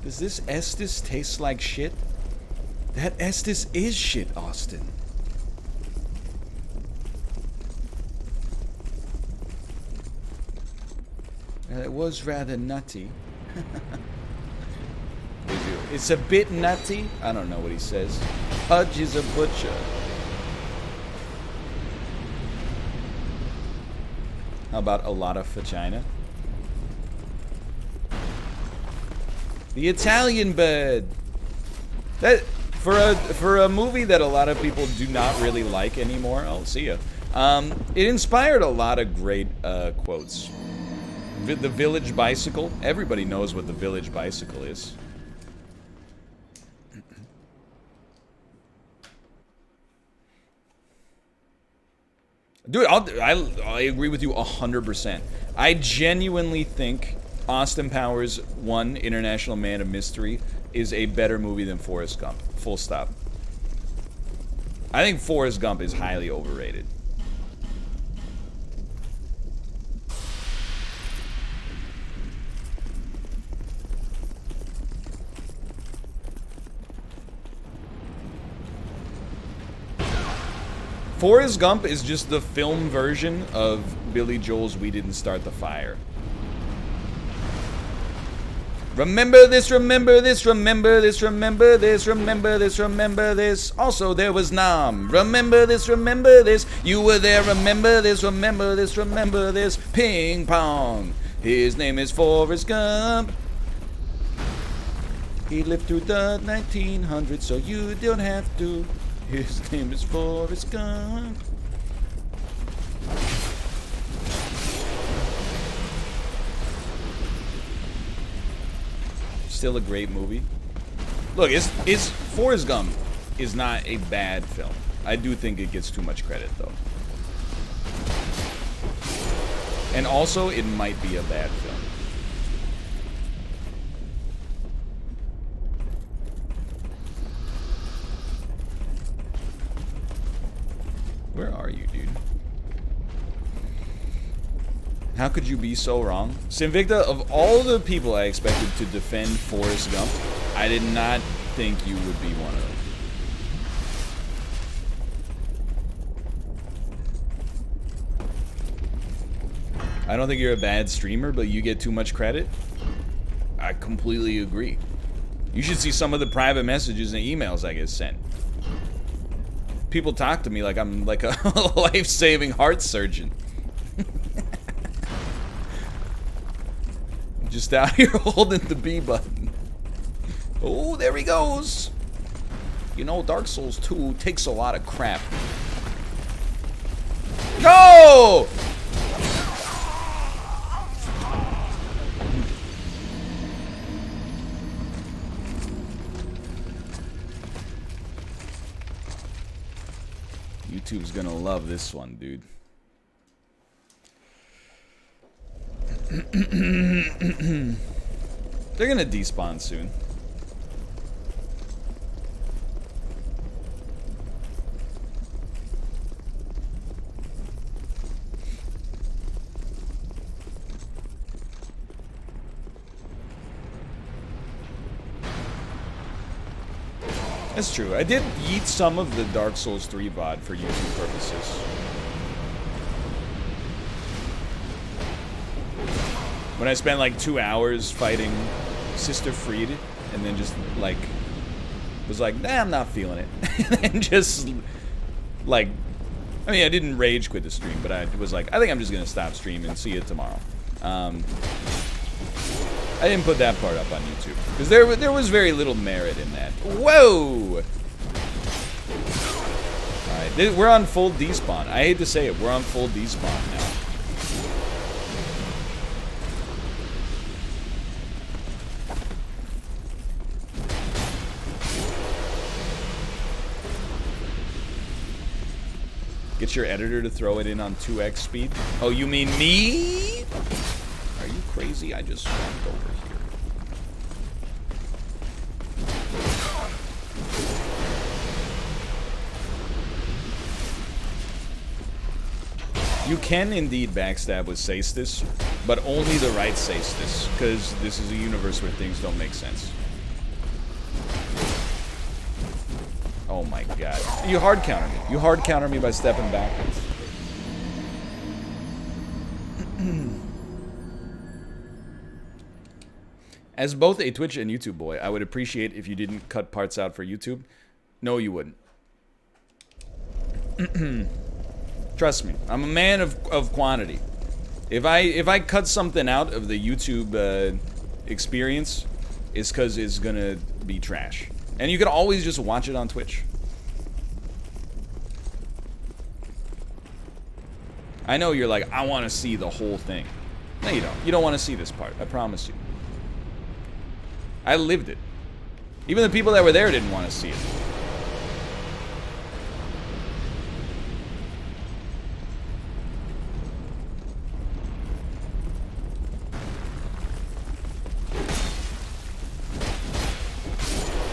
Does this Estes taste like shit? That Estes is shit, Austin. It was rather nutty. It's a bit nutty. I don't know what he says. Pudge is a butcher. How about a lot of vagina? The Italian bird. That for a movie that a lot of people do not really like anymore. I'll see ya. It inspired a lot of great quotes. The village bicycle. Everybody knows what the village bicycle is. Dude, I agree with you 100%. I genuinely think Austin Powers 1, International Man of Mystery, is a better movie than Forrest Gump. Full stop. I think Forrest Gump is highly overrated. Forrest Gump is just the film version of Billy Joel's We Didn't Start the Fire. Remember this, remember this, remember this, remember this, remember this, remember this. Also, there was Nam. Remember this, remember this. You were there, remember this, remember this, remember this. Ping pong. His name is Forrest Gump. He lived through the 1900s, so you don't have to. His name is Forrest Gump. Still a great movie. Look, it's Forrest Gump is not a bad film. I do think it gets too much credit, though. And also, it might be a bad film. Where are you, dude? How could you be so wrong? Sinvicta, of all the people I expected to defend Forrest Gump, I did not think you would be one of them. I don't think you're a bad streamer, but you get too much credit. I completely agree. You should see some of the private messages and emails I get sent. People talk to me like I'm like a life-saving heart surgeon. Just out here holding the B button. Oh, there he goes. You know, Dark Souls 2 takes a lot of crap. No! YouTube's gonna love this one, dude. They're gonna despawn soon. That's true. I did yeet some of the Dark Souls 3 VOD for YouTube purposes. When I spent like 2 hours fighting Sister Freed, and then just like was like, nah, I'm not feeling it, and just like, I mean, I didn't rage quit the stream, but I was like, I think I'm just gonna stop streaming and see you tomorrow. I didn't put that part up on YouTube because there was very little merit in that. Whoa! All right, we're on full despawn. I hate to say it, we're on full despawn now. Get your editor to throw it in on 2x speed. Oh, you mean me? Are you crazy? I just walked over here. You can indeed backstab with Saestis, but only the right Saestis, because this is a universe where things don't make sense. Oh my god. You hard counter me. You hard counter me by stepping backwards. As both a Twitch and YouTube boy, I would appreciate if you didn't cut parts out for YouTube. No, you wouldn't. Trust me, I'm a man of quantity. If I cut something out of the YouTube experience, it's because it's gonna be trash. And you can always just watch it on Twitch. I know you're like, I want to see the whole thing. No, you don't. You don't want to see this part. I promise you. I lived it. Even the people that were there didn't want to see it.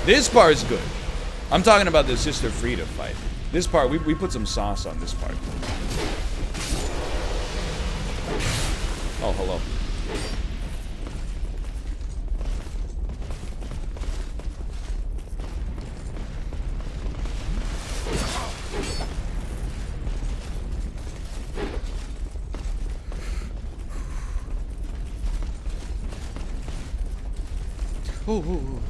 This part's good. I'm talking about the Sister Frida fight. This part, we put some sauce on this part. Oh, hello. Ooh.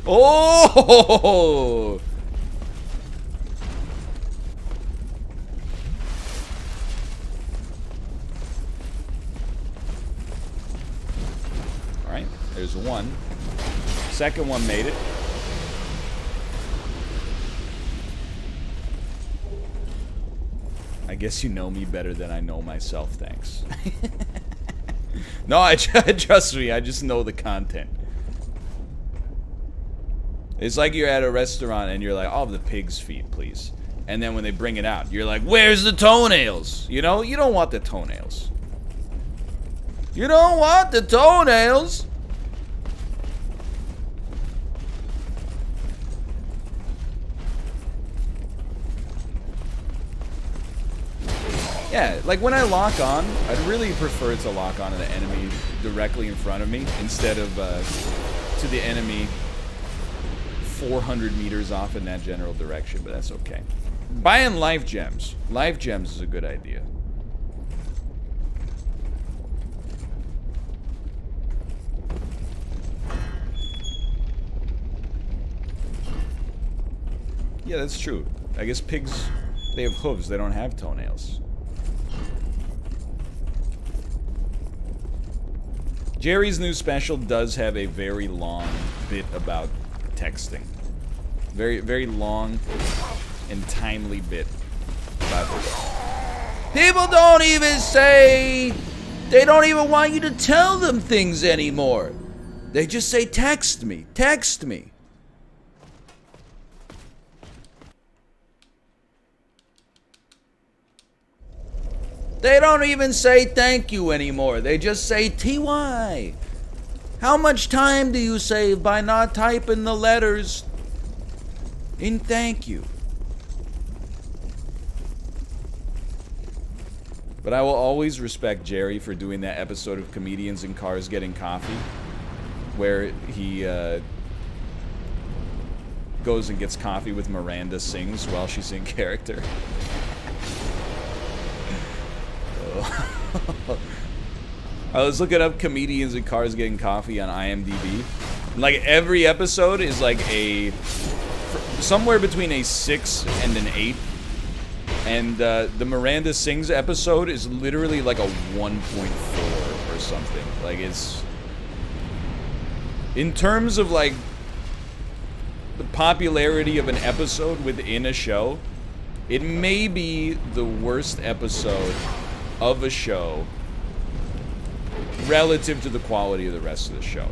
Oh! Alright, there's one. Second one made it. I guess you know me better than I know myself, thanks. No, trust me, I just know the content. It's like you're at a restaurant and you're like, oh, the pig's feet, please. And then when they bring it out, you're like, where's the toenails? You know, you don't want the toenails. You don't want the toenails. Yeah, like when I lock on, I'd really prefer to lock on to the enemy directly in front of me instead of to the enemy 400 meters off in that general direction, but that's okay. Buying life gems. Life gems is a good idea. Yeah, that's true. I guess pigs, they have hooves, they don't have toenails. Jerry's new special does have a very long bit about texting. Very, very long and timely bit about this. People don't even say, they don't even want you to tell them things anymore. They just say, text me, text me. They don't even say thank you anymore. They just say TY. How much time do you save by not typing the letters in thank you? But I will always respect Jerry for doing that episode of Comedians in Cars Getting Coffee, where he goes and gets coffee with Miranda Sings while she's in character. I was looking up Comedians in Cars Getting Coffee on IMDb. Like, every episode is like a somewhere between a 6 and an 8. And the Miranda Sings episode is literally like a 1.4 or something. Like, it's... in terms of, like, the popularity of an episode within a show, it may be the worst episode of a show relative to the quality of the rest of the show.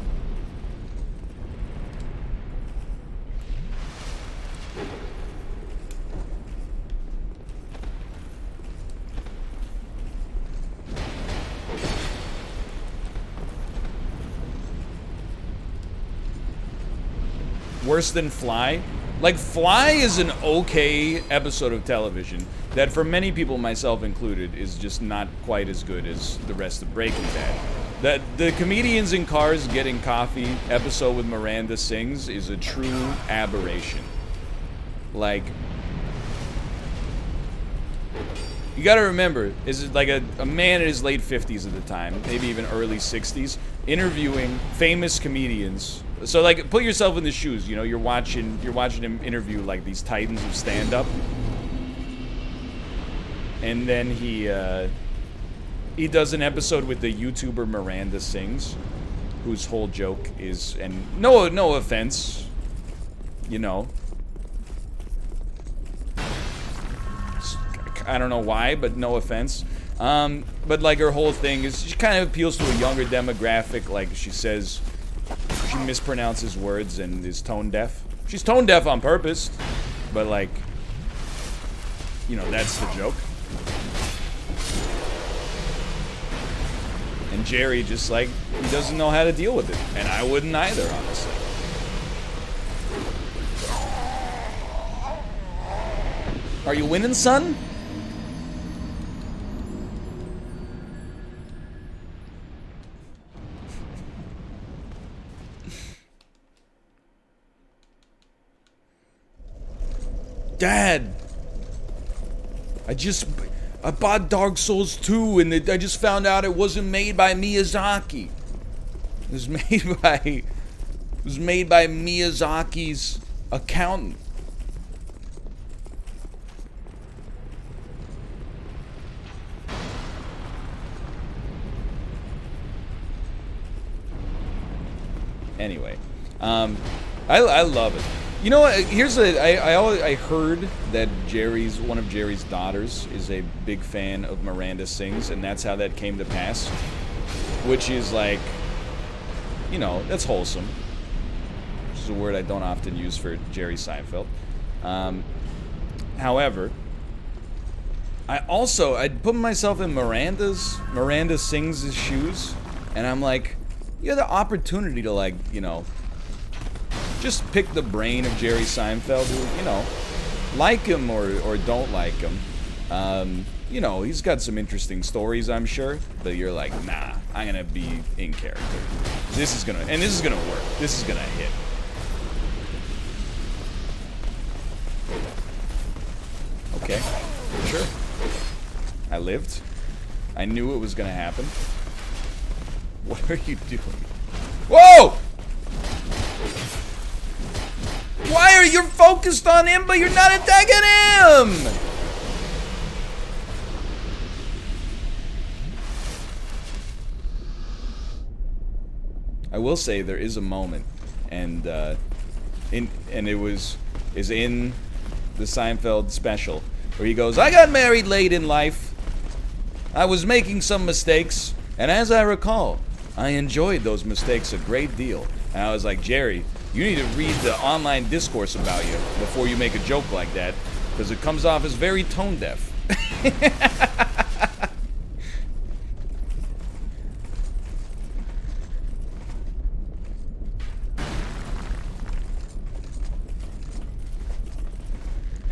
Worse than Fly? Like, Fly is an okay episode of television that for many people, myself included, is just not quite as good as the rest of Breaking Bad. The comedians in cars getting coffee episode with Miranda Sings is a true aberration. Like, you gotta remember, is like a man in his late 50s at the time, maybe even early 60s, interviewing famous comedians. So, like, put yourself in the shoes. You know, you're watching him interview like these titans of stand-up, and then he does an episode with the YouTuber Miranda Sings, whose whole joke is, and no offense, you know, I don't know why, but no offense. But like her whole thing is she kind of appeals to a younger demographic. Like she says, she mispronounces words and is tone deaf. She's tone deaf on purpose, but like, you know, that's the joke. And Jerry just like, he doesn't know how to deal with it. And I wouldn't either, honestly. Are you winning, son? Dad, I bought Dark Souls 2 and I just found out it wasn't made by Miyazaki. It was made by Miyazaki's accountant. Anyway, I love it. You know what? I heard that one of Jerry's daughters is a big fan of Miranda Sings, and that's how that came to pass. Which is like, you know, that's wholesome. Which is a word I don't often use for Jerry Seinfeld. However, I'd put myself in Miranda Sings' shoes, and I'm like, you have the opportunity to, like, you know, just pick the brain of Jerry Seinfeld, who, you know, like him or don't like him. You know, he's got some interesting stories, I'm sure, but you're like, nah, I'm gonna be in character. This is gonna work. This is gonna hit. Okay, sure. I lived. I knew it was gonna happen. What are you doing? Whoa! Why are you focused on him, but you're not attacking him? I will say there is a moment, and it is in the Seinfeld special where he goes, "I got married late in life. I was making some mistakes, and as I recall, I enjoyed those mistakes a great deal." And I was like, Jerry, you need to read the online discourse about you before you make a joke like that, because it comes off as very tone deaf.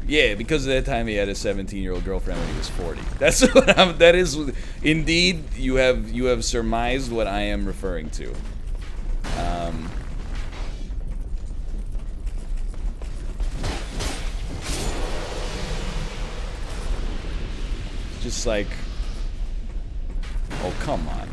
Yeah, because at that time he had a 17-year-old girlfriend when he was 40. That's what that is. Indeed, you have surmised what I am referring to. Just like, oh, come on.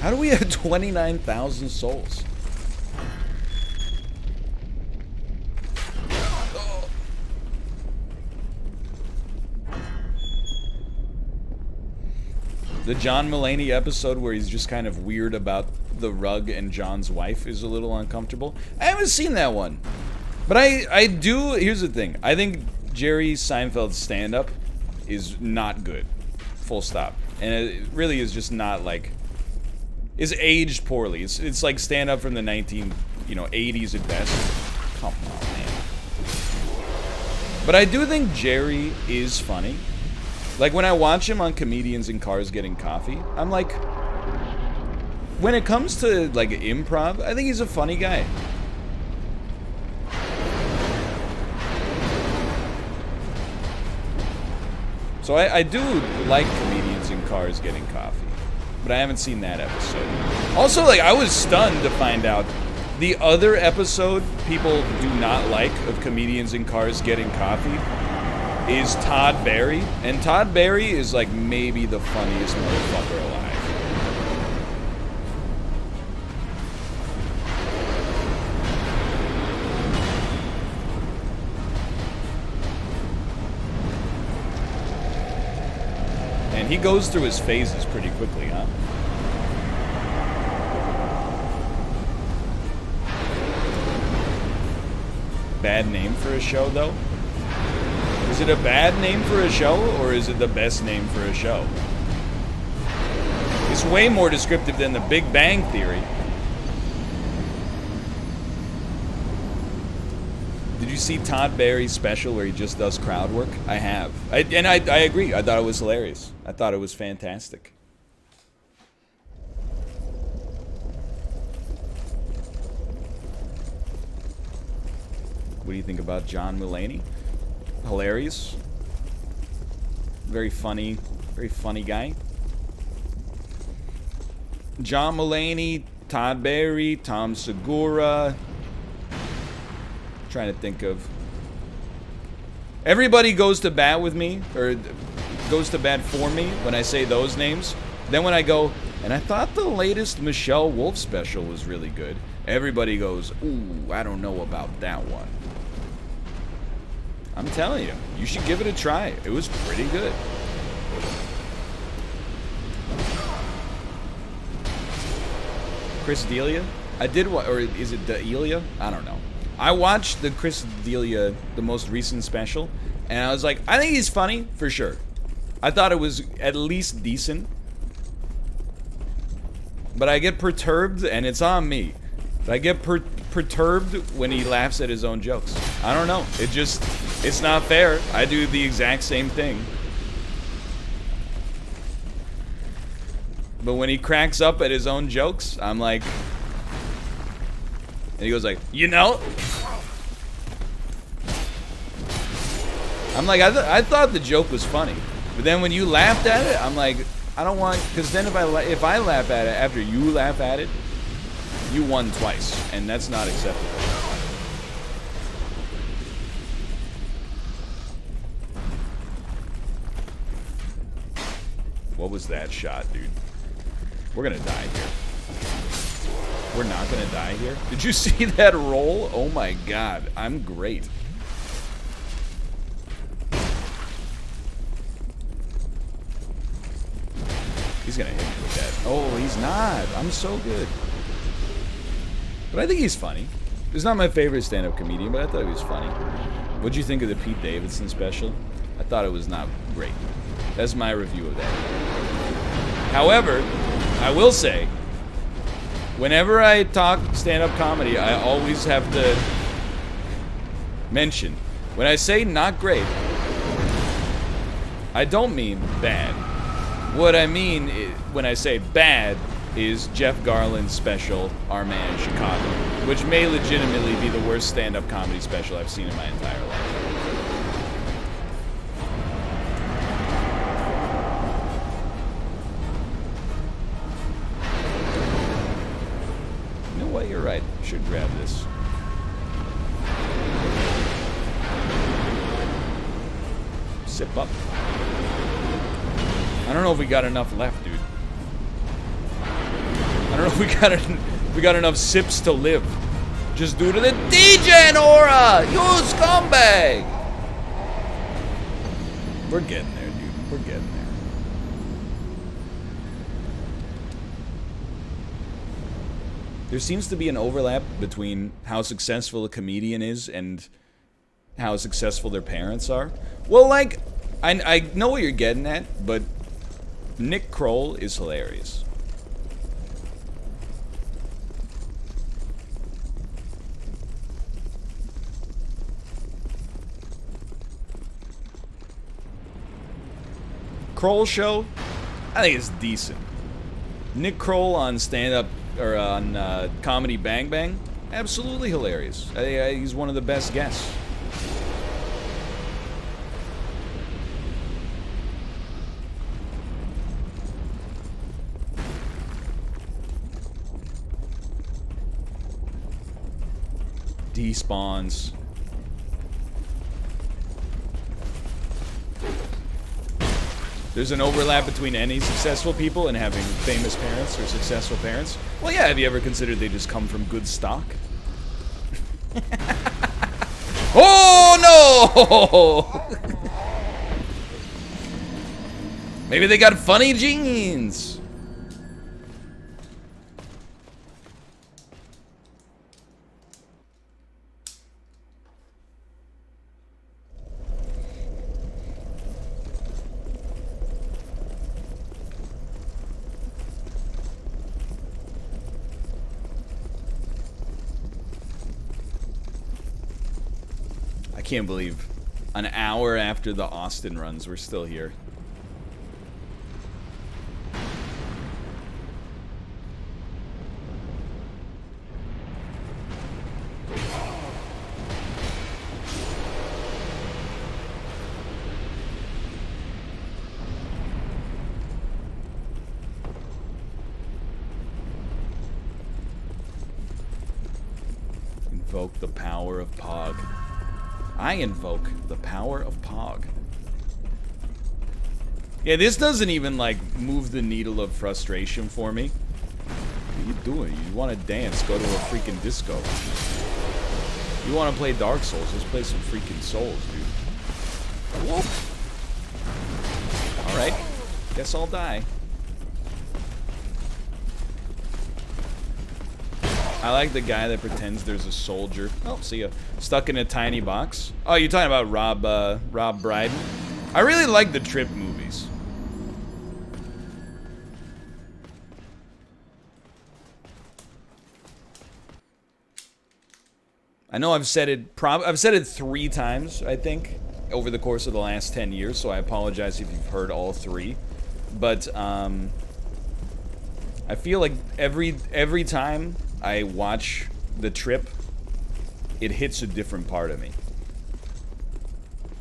How do we have 29,000 souls? The John Mulaney episode where he's just kind of weird about the rug and John's wife is a little uncomfortable. I haven't seen that one. But I do, here's the thing. I think Jerry Seinfeld's stand-up is not good. Full stop. And it really is just not like, is aged poorly. It's like stand-up from the 80s at best. Come on, man. But I do think Jerry is funny. Like, when I watch him on Comedians in Cars Getting Coffee, I'm like... When it comes to, like, improv, I think he's a funny guy. So I do like Comedians in Cars Getting Coffee. But I haven't seen that episode. Also, like, I was stunned to find out the other episode people do not like of Comedians in Cars Getting Coffee is Todd Barry. And Todd Barry is, like, maybe the funniest motherfucker alive. And he goes through his phases pretty quickly, huh? Bad name for a show, though? Is it a bad name for a show, or is it the best name for a show? It's way more descriptive than The Big Bang Theory. Did you see Todd Barry's special where he just does crowd work? I have. I agree. I thought it was hilarious. I thought it was fantastic. What do you think about John Mulaney? Hilarious. Very funny guy. John Mulaney, Todd Barry, Tom Segura. Trying to think of. Everybody goes to bat with me, or goes to bat for me when I say those names. Then when I go, and I thought the latest Michelle Wolf special was really good, everybody goes, ooh, I don't know about that one. I'm telling you, you should give it a try. It was pretty good. Chris D'Elia? I did what, or is it D'Elia? I don't know. I watched the Chris D'Elia, the most recent special, and I was like, I think he's funny, for sure. I thought it was at least decent. But I get perturbed, and it's on me. But I get perturbed when he laughs at his own jokes. I don't know. It's not fair. I do the exact same thing. But when he cracks up at his own jokes, I'm like... And he goes like, you know? I'm like, I thought the joke was funny. But then when you laughed at it, I'm like, I don't want... Because then if I laugh at it after you laugh at it, you won twice. And that's not acceptable. What was that shot, dude? We're gonna die here. We're not gonna die here? Did you see that roll? Oh my god, I'm great. He's gonna hit me with that. Oh, he's not. I'm so good. But I think he's funny. He's not my favorite stand-up comedian, but I thought he was funny. What'd you think of the Pete Davidson special? I thought it was not great. That's my review of that. However, I will say, whenever I talk stand-up comedy, I always have to mention, when I say not great, I don't mean bad. What I mean when I say bad is Jeff Garlin's special, Our Man in Chicago, which may legitimately be the worst stand-up comedy special I've seen in my entire life. You know what? You're right. I should grab this. Sip up. I don't know if we got enough left, dude. I don't know if we got enough sips to live. Just due to the DJ aura! You scumbag! We're getting there, dude. We're getting there. There seems to be an overlap between how successful a comedian is and how successful their parents are. Well, like, I know what you're getting at, but Nick Kroll is hilarious. Kroll show, I think it's decent. Nick Kroll on stand-up or on Comedy Bang Bang, absolutely hilarious. He's one of the best guests. Despawns. There's an overlap between any successful people and having famous parents or successful parents. Well, yeah, have you ever considered they just come from good stock? Oh, no! Maybe they got funny genes. I can't believe an hour after the Austin runs, we're still here. Invoke the power of Pog. I invoke the power of Pog. Yeah, this doesn't even, like, move the needle of frustration for me. What are you doing? You want to dance, go to a freaking disco. You want to play Dark Souls, let's play some freaking Souls, dude. Whoop! Alright, guess I'll die. I like the guy that pretends there's a soldier. Oh, see ya. Stuck in a tiny box. Oh, you're talking about Rob Brydon? I really like the Trip movies. I know I've said it 3 times, I think, over the course of the last 10 years, so I apologize if you've heard all 3. But I feel like every time I watch The Trip, it hits a different part of me.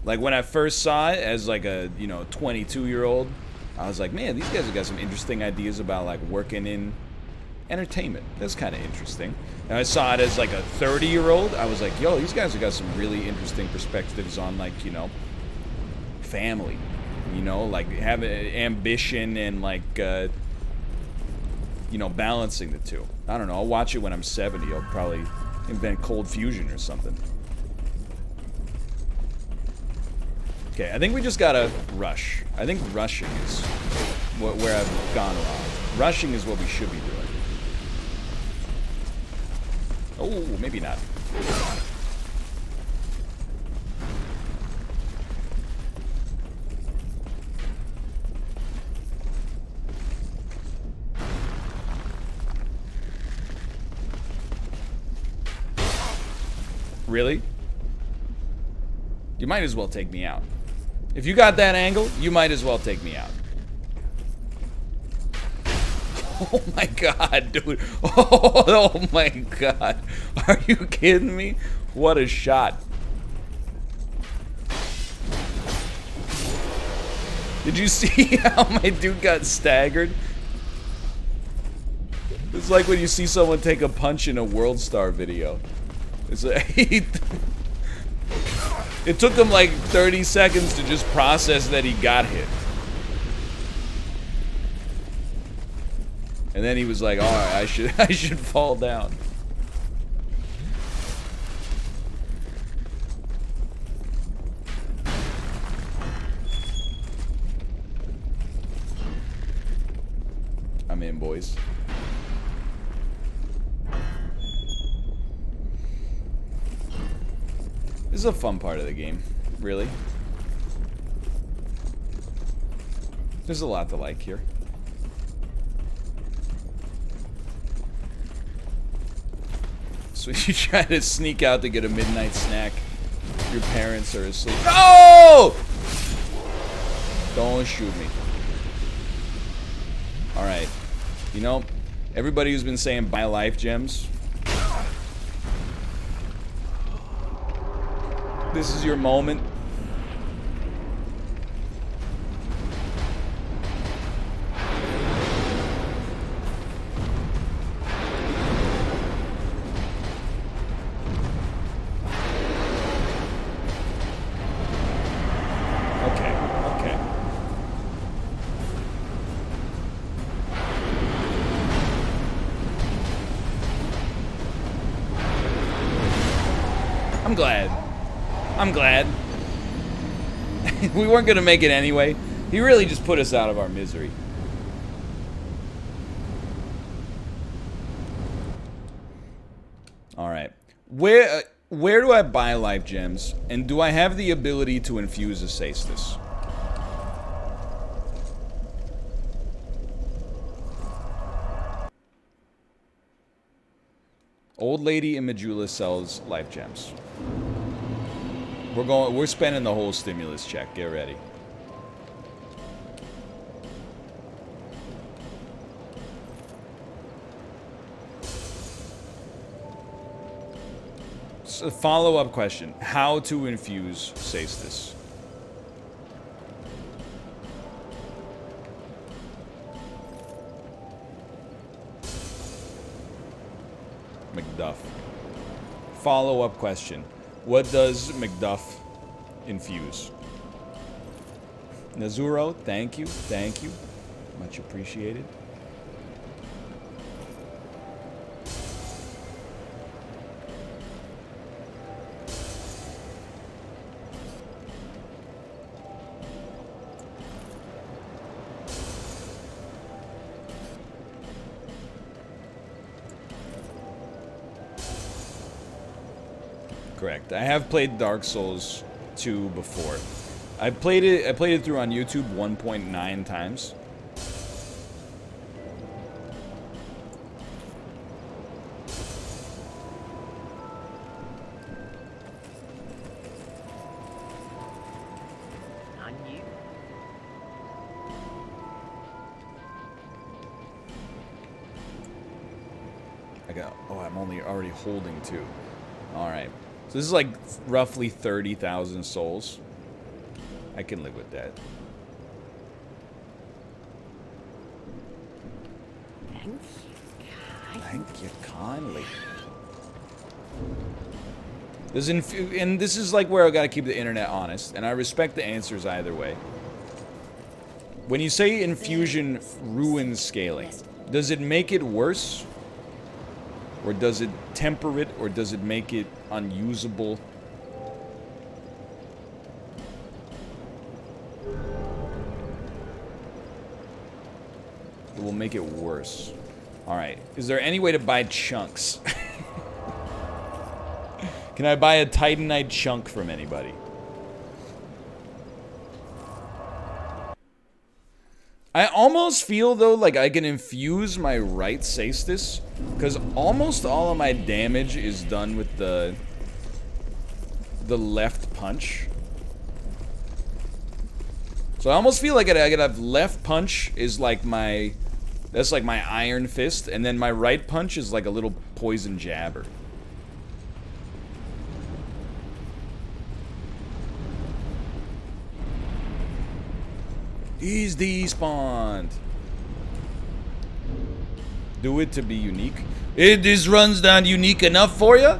Like when I first saw it as like a, 22-year-old, I was like, man, these guys have got some interesting ideas about like working in entertainment. That's kind of interesting. And I saw it as like a 30-year-old. I was like, yo, these guys have got some really interesting perspectives on like, family. Like having ambition and like, balancing the two. I don't know. I'll watch it when I'm 70. I'll probably invent cold fusion or something. Okay, I think we just gotta rush. I think rushing is where I've gone wrong. Rushing is what we should be doing. Oh, maybe not. Really? You might as well take me out. If you got that angle, you might as well take me out. Oh my god, dude. Oh my god. Are you kidding me? What a shot. Did you see how my dude got staggered? It's like when you see someone take a punch in a World Star video. It's like, it took him like 30 seconds to just process that he got hit. And then he was like, alright, I should fall down. I'm in, boys. This is a fun part of the game, really. There's a lot to like here. So you try to sneak out to get a midnight snack. Your parents are asleep. No! Don't shoot me. Alright. You know, everybody who's been saying buy life gems, this is your moment. I'm glad. We weren't gonna make it anyway. He really just put us out of our misery. Alright. Where do I buy life gems? And do I have the ability to infuse a Saestus? Old lady in Majula sells life gems. We're spending the whole stimulus check. Get ready. So follow-up question. How to infuse Saestus? McDuff. Follow-up question. What does McDuff infuse? Nazuro, thank you. Thank you. Much appreciated. Correct. I have played Dark Souls 2 before. I played it through on YouTube 1.9 times. I'm already holding 2. Alright. So this is like roughly 30,000 souls. I can live with that. Thank you kindly. And this is like where I gotta keep the internet honest, and I respect the answers either way. When you say infusion ruins scaling, does it make it worse? Or does it temper it, or does it make it unusable? It will make it worse. Alright. Is there any way to buy chunks? Can I buy a Titanite chunk from anybody? I almost feel, though, like I can infuse my right Saestus, because almost all of my damage is done with the left punch. So I almost feel like I could have left punch is like my... That's like my iron fist, and then my right punch is like a little poison jabber. He's despawned. Do it to be unique. This runs down unique enough for you?